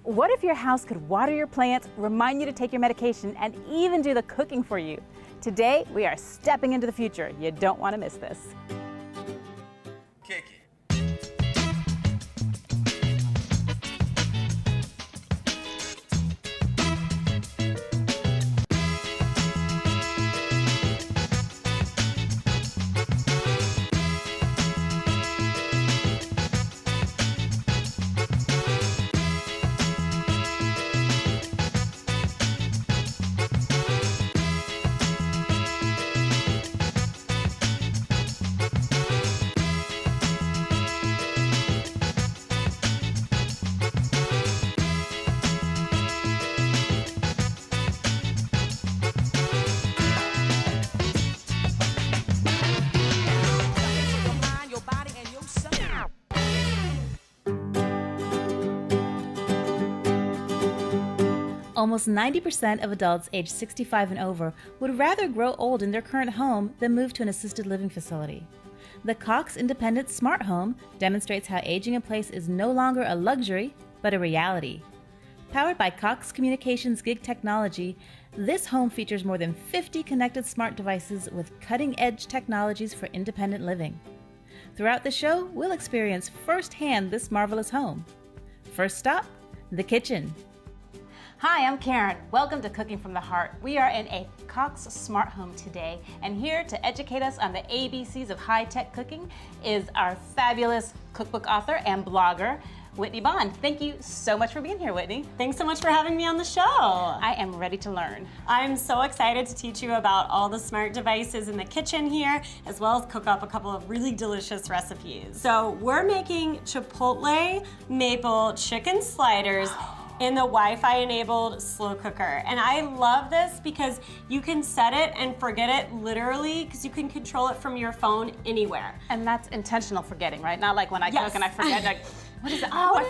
What if your house could water your plants, remind you to take your medication, and even do the cooking for you? Today, we are stepping into the future. You don't want to miss this. Kick it. Almost 90% of adults aged 65 and over would rather grow old in their current home than move to an assisted living facility. The Cox Independent Smart Home demonstrates how aging in place is no longer a luxury, but a reality. Powered by Cox Communications Gig technology, this home features more than 50 connected smart devices with cutting-edge technologies for independent living. Throughout the show, we'll experience firsthand this marvelous home. First stop, the kitchen. Hi, I'm Karen. Welcome to Cooking from the Heart. We are in a Cox Smart Home today, and here to educate us on the ABCs of high-tech cooking is our fabulous cookbook author and blogger, Whitney Bond. Thank you so much for being here, Whitney. Thanks so much for having me on the show. I am ready to learn. I'm so excited to teach you about all the smart devices in the kitchen here, as well as cook up a couple of really delicious recipes. So we're making Chipotle maple chicken sliders in the Wi-Fi enabled slow cooker. And I love this because you can set it and forget it literally, because you can control it from your phone anywhere. And that's intentional forgetting, right? Not like when I cook and I forget, like, what is it? Oh, What I is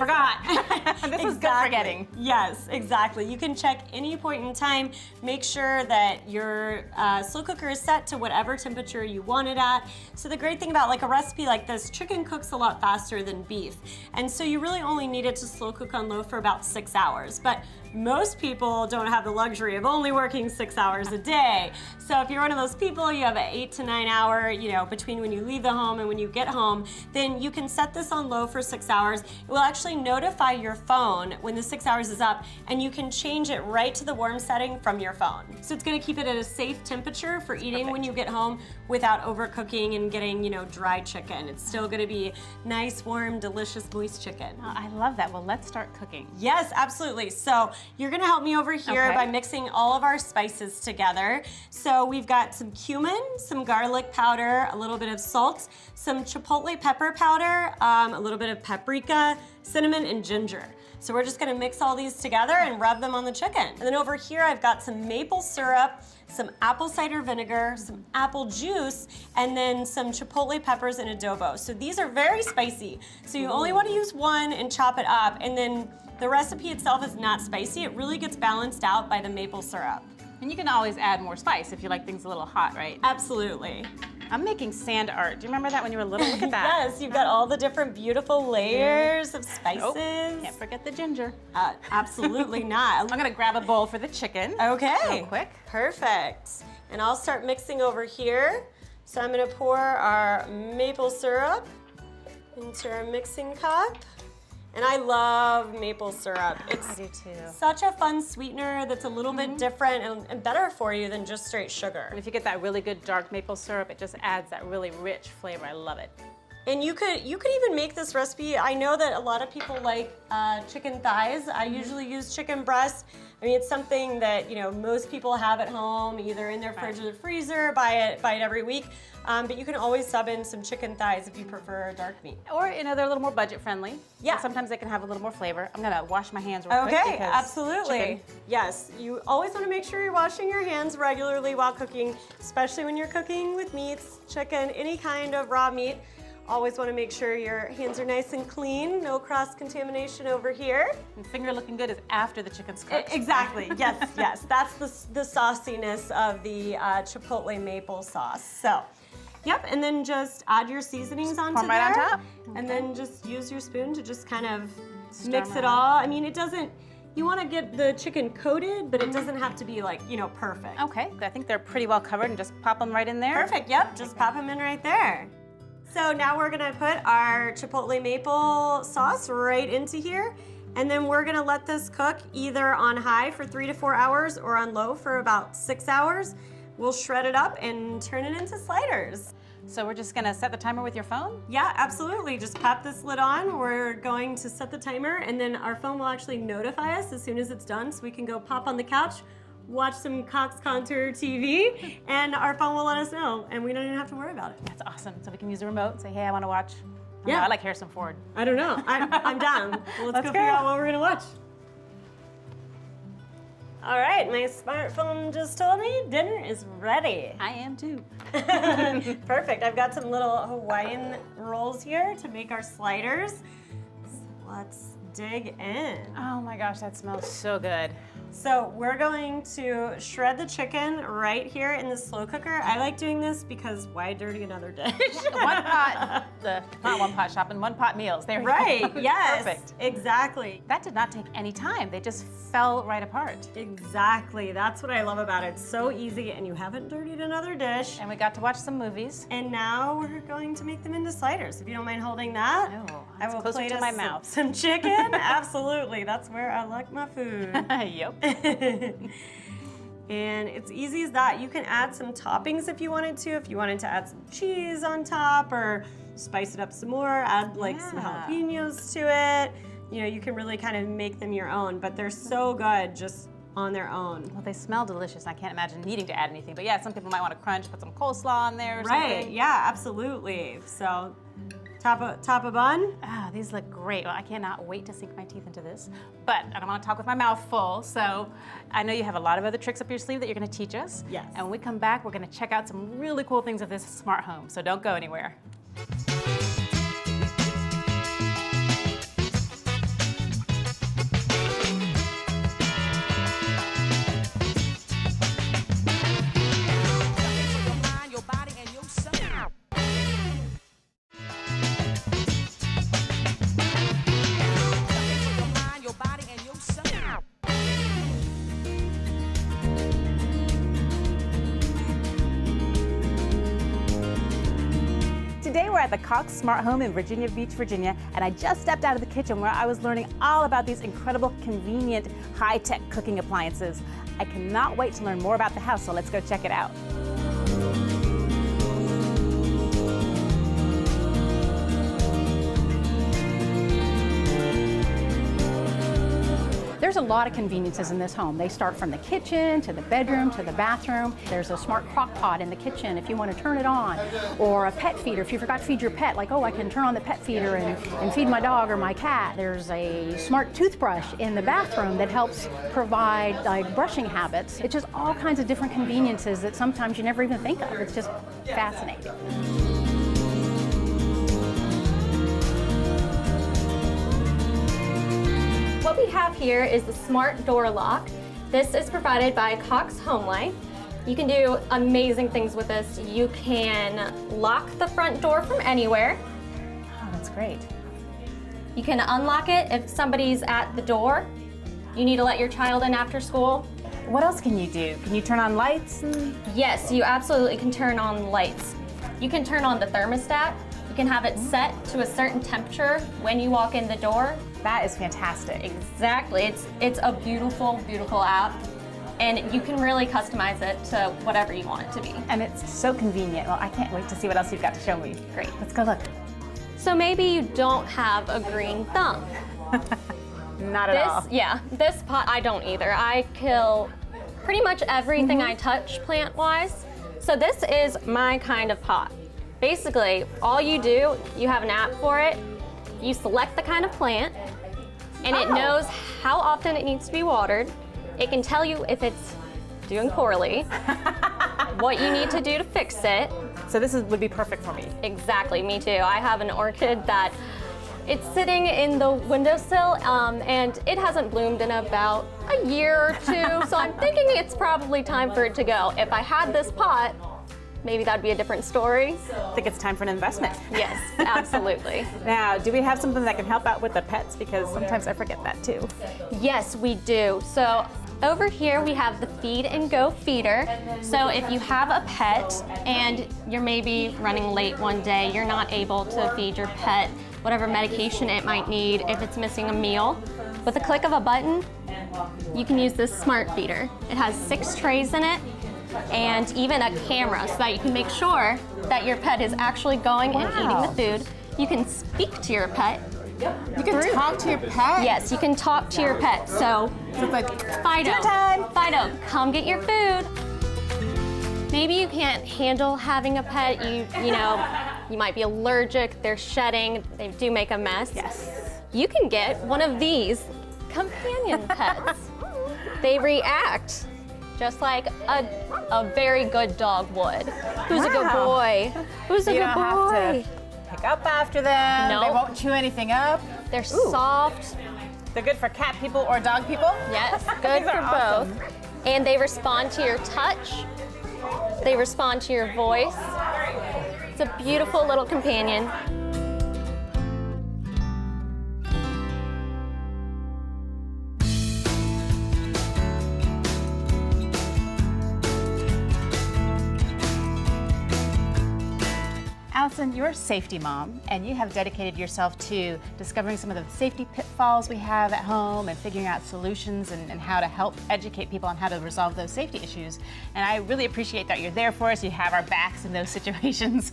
forgot. This is good forgetting. Yes, exactly. You can check any point in time, make sure that your slow cooker is set to whatever temperature you want it at. So the great thing about like a recipe like this, chicken cooks a lot faster than beef. And so you really only need it to slow cook on low for about 6 hours. But most people don't have the luxury of only working 6 hours a day. So if you're one of those people, you have an 8 to 9 hour, between when you leave the home and when you get home, then you can set this on low for 6 hours. It will actually notify your phone when the 6 hours is up, and you can change it right to the warm setting from your phone. So it's gonna keep it at a safe temperature for eating when you get home without overcooking and getting, dry chicken. It's still gonna be nice, warm, delicious, moist chicken. Oh, I love that. Well, let's start cooking. Yes, absolutely. So you're gonna help me over here by mixing all of our spices together. So we've got some cumin, some garlic powder, a little bit of salt, some chipotle pepper powder, a little bit of paprika, cinnamon, and ginger. So we're just gonna mix all these together and rub them on the chicken. And then over here I've got some maple syrup, some apple cider vinegar, some apple juice, and then some chipotle peppers and adobo. So these are very spicy. So you only wanna use one and chop it up, and then the recipe itself is not spicy. It really gets balanced out by the maple syrup. And you can always add more spice if you like things a little hot, right? Absolutely. I'm making sand art. Do you remember that when you were little? Look at that. Yes, you've got all the different beautiful layers of spices. Nope. Can't forget the ginger. Absolutely not. I'm gonna grab a bowl for the chicken. Okay. Real quick. Perfect. And I'll start mixing over here. So I'm gonna pour our maple syrup into our mixing cup. And I love maple syrup. It's I do too. such a fun sweetener that's a little bit different and better for you than just straight sugar. And if you get that really good dark maple syrup, it just adds that really rich flavor. I love it. And you could even make this recipe. I know that a lot of people like chicken thighs. I usually use chicken breast. I mean, it's something that most people have at home, either in their fridge or the freezer, buy it every week. But you can always sub in some chicken thighs if you prefer dark meat. Or they're a little more budget friendly. Yeah. Sometimes they can have a little more flavor. I'm gonna wash my hands real quick. Okay, absolutely. Chicken. Yes, you always want to make sure you're washing your hands regularly while cooking, especially when you're cooking with meats, chicken, any kind of raw meat. Always want to make sure your hands are nice and clean, no cross-contamination over here. And finger looking good is after the chicken's cooked. Exactly, yes, yes. That's the sauciness of the Chipotle maple sauce. So, yep, and then just add your seasonings onto Pour 'em right on top. And then just use your spoon to just kind of mix it all. I mean, it doesn't, you want to get the chicken coated, but it doesn't have to be like, you know, perfect. Okay, I think they're pretty well covered, and just pop them right in there. Perfect, yep, just pop them in right there. So now we're gonna put our Chipotle maple sauce right into here, and then we're gonna let this cook either on high for 3 to 4 hours or on low for about 6 hours. We'll shred it up and turn it into sliders. So we're just gonna set the timer with your phone? Yeah, absolutely. Just pop this lid on. We're going to set the timer, and then our phone will actually notify us as soon as it's done, so we can go pop on the couch, watch some Cox Contour TV, and our phone will let us know, and we don't even have to worry about it. That's awesome. So we can use the remote and say, hey, I wanna watch. Yeah. I like Harrison Ford. I don't know. I'm down. Let's go go. figure out what we're gonna watch. All right, my smartphone just told me dinner is ready. I am too. Perfect. I've got some little Hawaiian rolls here to make our sliders. So let's dig in. Oh my gosh, that smells so good. So we're going to shred the chicken right here in the slow cooker. I like doing this because why dirty another dish? One pot, not one pot shopping, one pot meals. There we Right, go. yes. Perfect. Exactly. That did not take any time. They just fell right apart. Exactly. That's what I love about it. It's so easy, and you haven't dirtied another dish. And we got to watch some movies. And now we're going to make them into sliders. If you don't mind holding that, Oh, I it's will closer plate to us my mouth. some chicken. Absolutely. That's where I like my food. Yep. And it's easy as that. You can add some toppings if you wanted to. If you wanted to add some cheese on top or spice it up some more, add like some Yeah. jalapenos to it. You know, you can really kind of make them your own, but they're so good just on their own. Well, they smell delicious. I can't imagine needing to add anything. But yeah, some people might want to crunch, put some coleslaw on there or Right, something. yeah, absolutely. So top a bun. Ah, these look great. Well, I cannot wait to sink my teeth into this. But I don't want to talk with my mouth full, so I know you have a lot of other tricks up your sleeve that you're going to teach us. Yes. And when we come back, we're going to check out some really cool things of this smart home. So don't go anywhere. Today we're at the Cox Smart Home in Virginia Beach, Virginia, and I just stepped out of the kitchen where I was learning all about these incredible, convenient, high-tech cooking appliances. I cannot wait to learn more about the house, so let's go check it out. There's a lot of conveniences in this home. They start from the kitchen to the bedroom to the bathroom. There's a smart crock pot in the kitchen if you want to turn it on, or a pet feeder if you forgot to feed your pet, like, oh, I can turn on the pet feeder and feed my dog or my cat. There's a smart toothbrush in the bathroom that helps provide like brushing habits. It's just all kinds of different conveniences that sometimes you never even think of. It's just fascinating. What we have here is the smart door lock. This is provided by Cox Home Life. You can do amazing things with this. You can lock the front door from anywhere. Oh, that's great. You can unlock it if somebody's at the door. You need to let your child in after school. What else can you do? Can you turn on lights? Yes, you absolutely can turn on lights. You can turn on the thermostat. You can have it set to a certain temperature when you walk in the door. That is fantastic. Exactly. It's a beautiful, beautiful app, and you can really customize it to whatever you want it to be. And it's so convenient. Well, I can't wait to see what else you've got to show me. Great, let's go look. So maybe you don't have a green thumb. Not at all. Yeah, this pot I don't either. I kill pretty much everything I touch plant-wise. So this is my kind of pot. Basically, all you do, you have an app for it, you select the kind of plant, and it knows how often it needs to be watered. It can tell you if it's doing poorly, what you need to do to fix it. So this would be perfect for me. Exactly, me too. I have an orchid that it's sitting in the windowsill, and it hasn't bloomed in about a year or two, so I'm thinking it's probably time for it to go. If I had this pot, maybe that'd be a different story. I think it's time for an investment. Yes, absolutely. Now, do we have something that can help out with the pets? Because sometimes I forget that too. Yes, we do. So over here we have the Feed and Go feeder. So if you have a pet and you're maybe running late one day, you're not able to feed your pet whatever medication it might need if it's missing a meal, with a click of a button, you can use this smart feeder. It has 6 trays in it and even a camera so that you can make sure that your pet is actually going and eating the food. You can speak to your pet. You can talk to your pet? Yes, you can talk to your pet. So it's like, Fido, dinner time. Fido, come get your food. Maybe you can't handle having a pet. You know, you might be allergic, they're shedding, they do make a mess. Yes. You can get one of these companion pets. They react just like a very good dog would. Who's a good boy? Who's a You good don't boy? have to pick up after them. No. They won't chew anything up. They're soft. They're good for cat people or dog people. Yes, good These for are awesome. both. And they respond to your touch. They respond to your voice. It's a beautiful little companion. Alison, you're a safety mom, and you have dedicated yourself to discovering some of the safety pitfalls we have at home and figuring out solutions and how to help educate people on how to resolve those safety issues. And I really appreciate that you're there for us. You have our backs in those situations.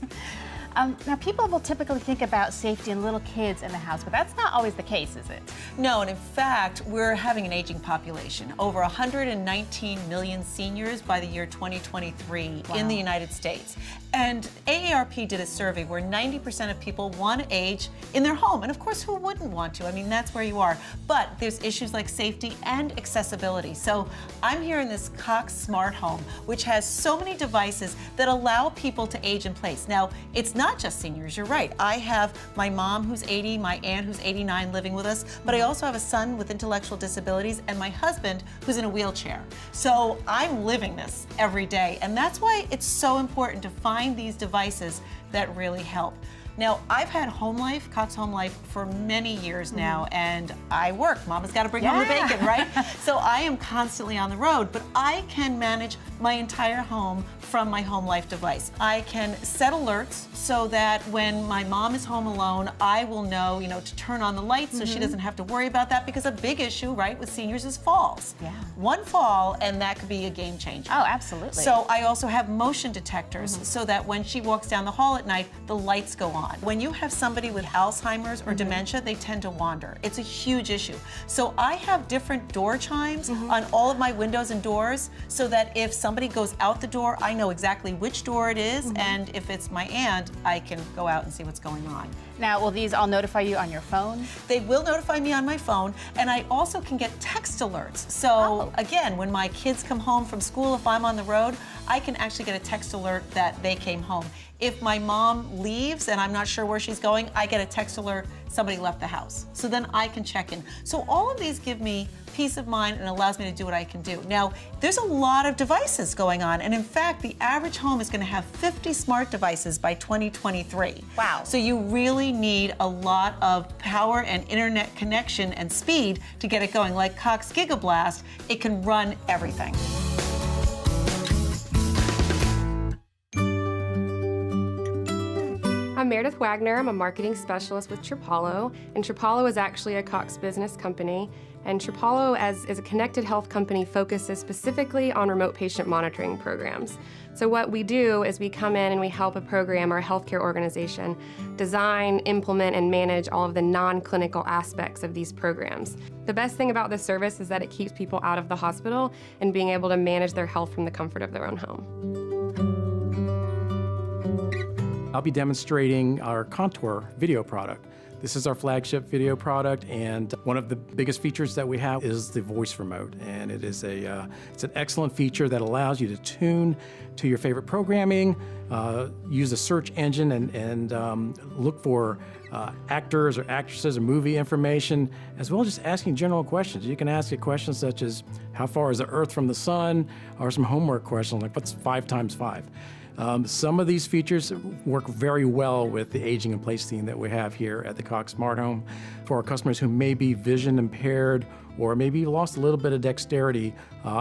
Now, people will typically think about safety and little kids in the house, but that's not always the case, is it? No, and in fact, we're having an aging population. Over 119 million seniors by the year 2023 in the United States. And AARP did a survey where 90% of people want to age in their home. And of course, who wouldn't want to? I mean, that's where you are. But there's issues like safety and accessibility. So I'm here in this Cox Smart Home, which has so many devices that allow people to age in place. Now, it's not just seniors, you're right. I have my mom who's 80, my aunt who's 89 living with us, but I also have a son with intellectual disabilities and my husband who's in a wheelchair. So I'm living this every day, and that's why it's so important to find these devices that really help. Now, I've had Home Life, Cox Home Life, for many years now, and I work. Mama's got to bring home the bacon, right? So I am constantly on the road, but I can manage my entire home from my Home Life device. I can set alerts so that when my mom is home alone, I will know, to turn on the lights so she doesn't have to worry about that, because a big issue, right, with seniors is falls. Yeah. One fall, and that could be a game changer. Oh, absolutely. So I also have motion detectors so that when she walks down the hall at night, the lights go on. When you have somebody with Alzheimer's or dementia, they tend to wander. It's a huge issue. So I have different door chimes on all of my windows and doors so that if somebody goes out the door, I know exactly which door it is, and if it's my aunt, I can go out and see what's going on. Now, will these all notify you on your phone? They will notify me on my phone, and I also can get text alerts. So again, when my kids come home from school, if I'm on the road, I can actually get a text alert that they came home. If my mom leaves and I'm not sure where she's going, I get a text alert somebody left the house. So then I can check in. So all of these give me peace of mind and allows me to do what I can do. Now, there's a lot of devices going on, and in fact, the average home is going to have 50 smart devices by 2023. Wow. So you really need a lot of power and internet connection and speed to get it going. Like Cox Gigablast, it can run everything. I'm Meredith Wagner. I'm a marketing specialist with Chipotle, and Chipotle is actually a Cox business company. And Chipotle, as a connected health company, focuses specifically on remote patient monitoring programs. So what we do is we come in and we help a program or a healthcare organization design, implement, and manage all of the non-clinical aspects of these programs. The best thing about this service is that it keeps people out of the hospital and being able to manage their health from the comfort of their own home. I'll be demonstrating our Contour video product. This is our flagship video product, and one of the biggest features that we have is the voice remote. And it is it's an excellent feature that allows you to tune to your favorite programming, use a search engine and look for actors or actresses or movie information, as well as just asking general questions. You can ask a question such as, how far is the Earth from the sun? Or some homework questions like, what's 5 times 5? Some of these features work very well with the aging in place theme that we have here at the Cox Smart Home. For our customers who may be vision impaired or maybe lost a little bit of dexterity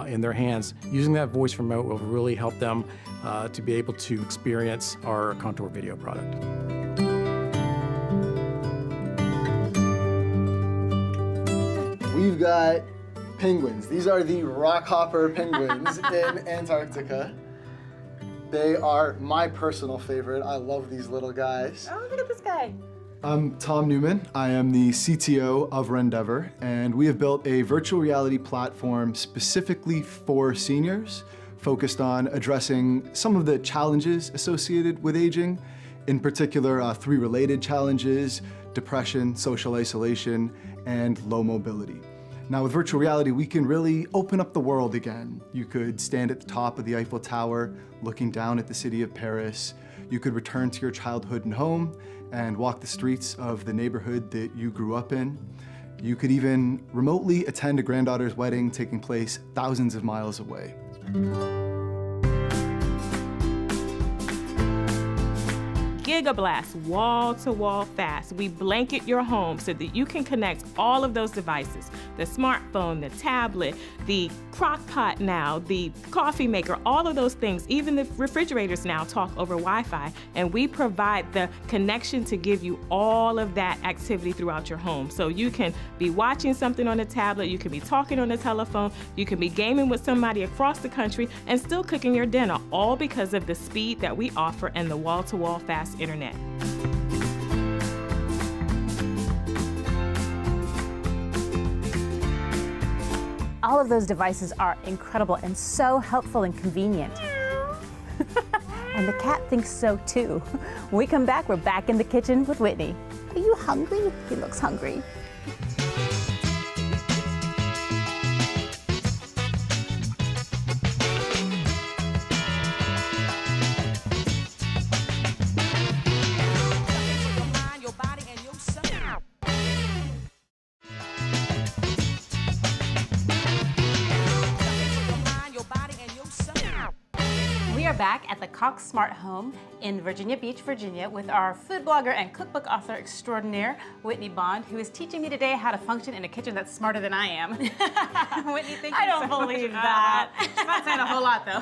in their hands, using that voice remote will really help them to be able to experience our contour video product. We've got penguins. These are the rockhopper penguins in Antarctica. They are my personal favorite. I love these little guys. Oh, look at this guy. I'm Tom Newman. I am the CTO of Rendeavor, and we have built a virtual reality platform specifically for seniors, focused on addressing some of the challenges associated with aging, in particular 3 related challenges: depression, social isolation, and low mobility. Now with virtual reality, we can really open up the world again. You could stand at the top of the Eiffel Tower, looking down at the city of Paris. You could return to your childhood and home and walk the streets of the neighborhood that you grew up in. You could even remotely attend a granddaughter's wedding taking place thousands of miles away. Gigablast, wall-to-wall fast. We blanket your home so that you can connect all of those devices, the smartphone, the tablet, the crock pot now, the coffee maker, all of those things. Even the refrigerators now talk over Wi-Fi, and we provide the connection to give you all of that activity throughout your home. So you can be watching something on a tablet, you can be talking on the telephone, you can be gaming with somebody across the country, and still cooking your dinner, all because of the speed that we offer and the wall-to-wall fast internet. All of those devices are incredible and so helpful and convenient. And the cat thinks so too. When we come back, we're back in the kitchen with Whitney. Are you hungry? He looks hungry. Back at the Cox Smart Home in Virginia Beach, Virginia, with our food blogger and cookbook author extraordinaire, Whitney Bond, who is teaching me today how to function in a kitchen that's smarter than I am. Whitney, thank you I don't so believe much. that. She's not saying a whole lot, though.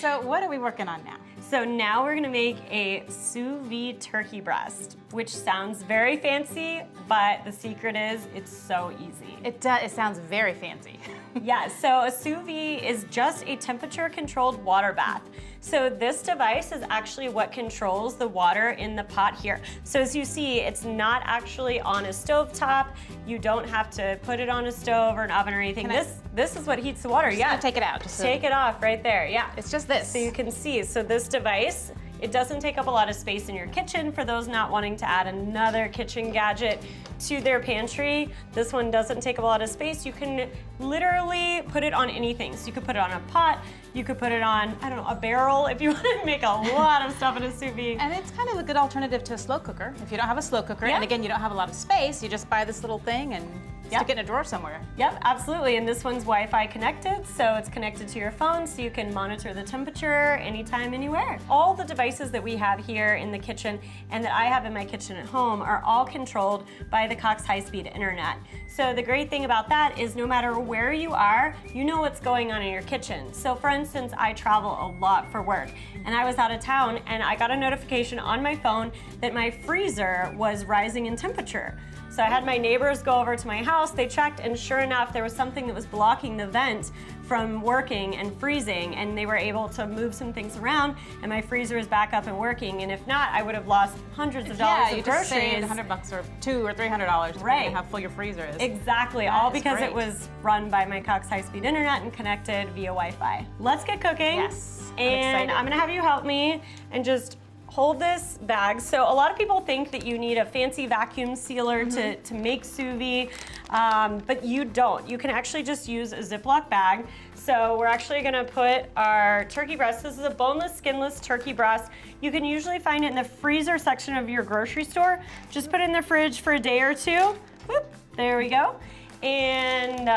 So what are we working on now? So now we're gonna make a sous vide turkey breast, which sounds very fancy, but the secret is it's so easy. It sounds very fancy. Yeah, so a sous vide is just a temperature-controlled water bath. So this device is actually what controls the water in the pot here. So as you see, it's not actually on a stovetop. You don't have to put it on a stove or an oven or anything. This is what heats the water. Yeah, take it out. Just take it off right there. Yeah, it's just this. So you can see. So this device, it doesn't take up a lot of space in your kitchen for those not wanting to add another kitchen gadget to their pantry. This one doesn't take up a lot of space. You can literally put it on anything. So you could put it on a pot, you could put it on, I don't know, a barrel if you want to make a lot of stuff in a sous vide. And it's kind of a good alternative to a slow cooker. If you don't have a slow cooker, and again, you don't have a lot of space, you just buy this little thing and stick it in a drawer somewhere. Yep, absolutely. And this one's Wi-Fi connected, so it's connected to your phone, so you can monitor the temperature anytime, anywhere. All the devices that we have here in the kitchen and that I have in my kitchen at home are all controlled by the Cox high-speed internet. So the great thing about that is no matter where you are, you know what's going on in your kitchen. So for instance, I travel a lot for work, and I was out of town and I got a notification on my phone that my freezer was rising in temperature. So I had my neighbors go over to my house, they checked, and sure enough, there was something that was blocking the vent from working and freezing, and they were able to move some things around, and my freezer is back up and working. And if not, I would have lost hundreds of dollars of groceries. Yeah, you just saved $100 or $200 or $300, depending on how full your freezer is. Exactly, all because it was run by my Cox high-speed internet and connected via Wi-Fi. Let's get cooking. Yes, and I'm gonna have you help me and just hold this bag. So a lot of people think that you need a fancy vacuum sealer to make sous vide, but you don't. You can actually just use a Ziploc bag. So we're actually gonna put our turkey breast. This is a boneless, skinless turkey breast. You can usually find it in the freezer section of your grocery store. Just put it in the fridge for a day or two. Whoop, there we go. And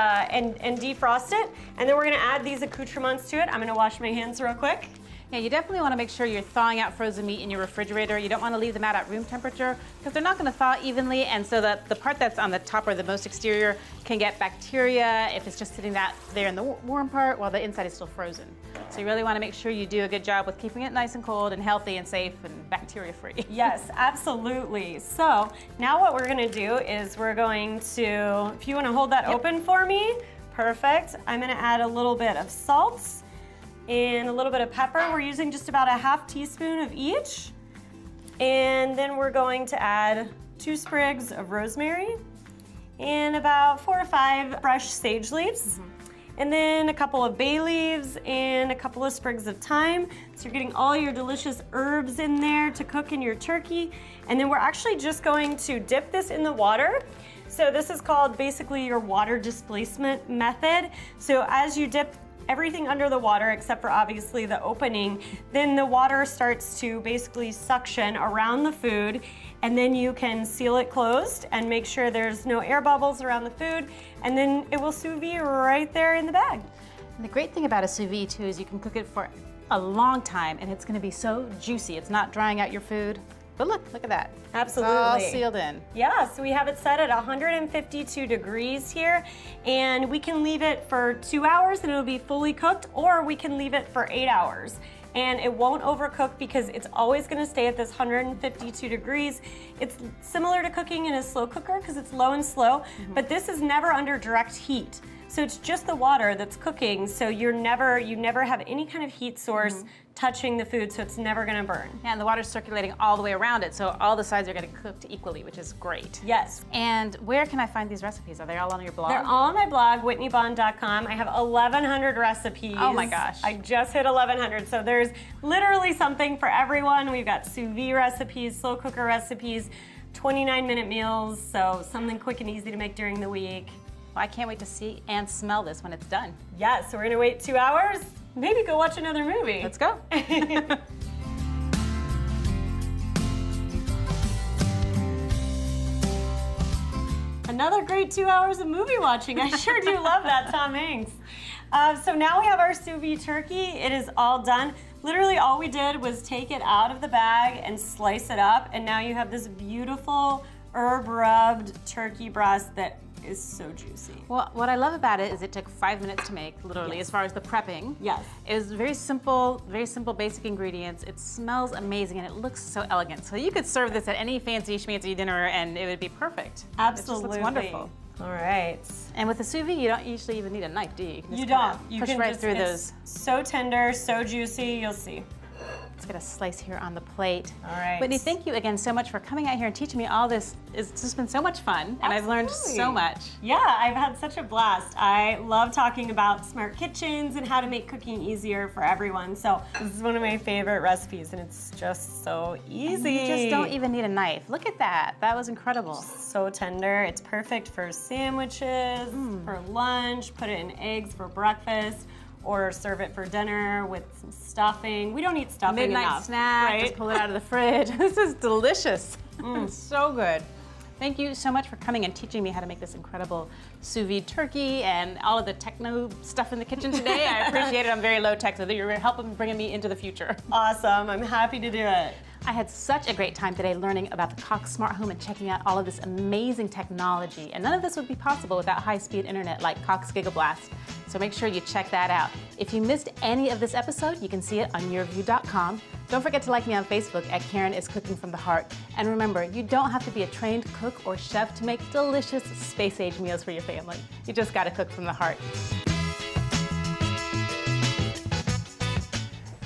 defrost it. And then we're gonna add these accoutrements to it. I'm gonna wash my hands real quick. Yeah, you definitely want to make sure you're thawing out frozen meat in your refrigerator. You don't want to leave them out at room temperature because they're not going to thaw evenly, and so that the part that's on the top or the most exterior can get bacteria if it's just sitting there in the warm part while the inside is still frozen. So you really want to make sure you do a good job with keeping it nice and cold and healthy and safe and bacteria-free. Yes, absolutely. So now what we're going to do is we're going to, if you want to hold that open for me, perfect. I'm going to add a little bit of salt and a little bit of pepper. We're using just about a half teaspoon of each. And then we're going to add 2 sprigs of rosemary and about 4 or 5 fresh sage leaves. And then a couple of bay leaves and a couple of sprigs of thyme. So you're getting all your delicious herbs in there to cook in your turkey. And then we're actually just going to dip this in the water. So this is called basically your water displacement method. So as you dip everything under the water except for obviously the opening, then the water starts to basically suction around the food, and then you can seal it closed and make sure there's no air bubbles around the food, and then it will sous vide right there in the bag. And the great thing about a sous vide too is you can cook it for a long time and it's going to be so juicy. It's not drying out your food. But look at that. Absolutely. It's all sealed in. Yeah, so we have it set at 152 degrees here, and we can leave it for 2 hours and it'll be fully cooked, or we can leave it for 8 hours. And it won't overcook because it's always gonna stay at this 152 degrees. It's similar to cooking in a slow cooker because it's low and slow, but this is never under direct heat. So it's just the water that's cooking, so you never have any kind of heat source touching the food, so it's never gonna burn. Yeah, and the water's circulating all the way around it, so all the sides are getting cooked equally, which is great. Yes. And where can I find these recipes? Are they all on your blog? They're all on my blog, whitneybond.com. I have 1,100 recipes. Oh my gosh. I just hit 1,100, so there's literally something for everyone. We've got sous vide recipes, slow cooker recipes, 29-minute meals, so something quick and easy to make during the week. Well, I can't wait to see and smell this when it's done. Yes, so we're gonna wait 2 hours, maybe go watch another movie. Let's go. Another great 2 hours of movie watching. I sure do love that, Tom Hanks. So now we have our sous vide turkey. It is all done. Literally all we did was take it out of the bag and slice it up, and now you have this beautiful herb-rubbed turkey breast that is so juicy. Well, what I love about it is it took 5 minutes to make, literally, as far as the prepping. Yes. It was very simple, basic ingredients. It smells amazing and it looks so elegant. So you could serve this at any fancy schmancy dinner and it would be perfect. Absolutely. It just looks wonderful. All right. And with the sous vide, you don't usually even need a knife, do you? You can just You don't. kinda You push can right just, through it's those. so tender, so juicy, you'll see. Let's get a slice here on the plate. All right. Whitney, thank you again so much for coming out here and teaching me all this. It's just been so much fun, and I've learned so much. Yeah, I've had such a blast. I love talking about smart kitchens and how to make cooking easier for everyone. So this is one of my favorite recipes, and it's just so easy. And you just don't even need a knife. Look at that. That was incredible. So tender. It's perfect for sandwiches, for lunch, put it in eggs for breakfast, or serve it for dinner with some stuffing. We don't eat stuffing Midnight enough, snack, right? just pull it out of the fridge. This is delicious. It's so good. Thank you so much for coming and teaching me how to make this incredible sous vide turkey and all of the techno stuff in the kitchen today. I appreciate it. I'm very low tech, so you're helping bringing me into the future. Awesome. I'm happy to do it. I had such a great time today learning about the Cox Smart Home and checking out all of this amazing technology. And none of this would be possible without high-speed internet like Cox Gigablast. So make sure you check that out. If you missed any of this episode, you can see it on Yurview.com. Don't forget to like me on Facebook at Karen is Cooking from the Heart. And remember, you don't have to be a trained cook or chef to make delicious space-age meals for your family. You just gotta cook from the heart.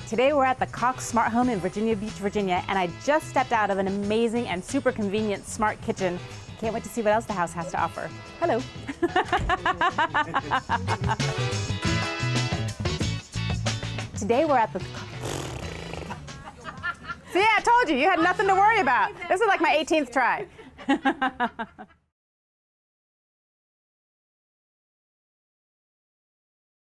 Today we're at the Cox Smart Home in Virginia Beach, Virginia, and I just stepped out of an amazing and super convenient smart kitchen. Can't wait to see what else the house has to offer. Hello. Today we're at the... See, I told you, you had nothing to worry about. This is like my 18th try.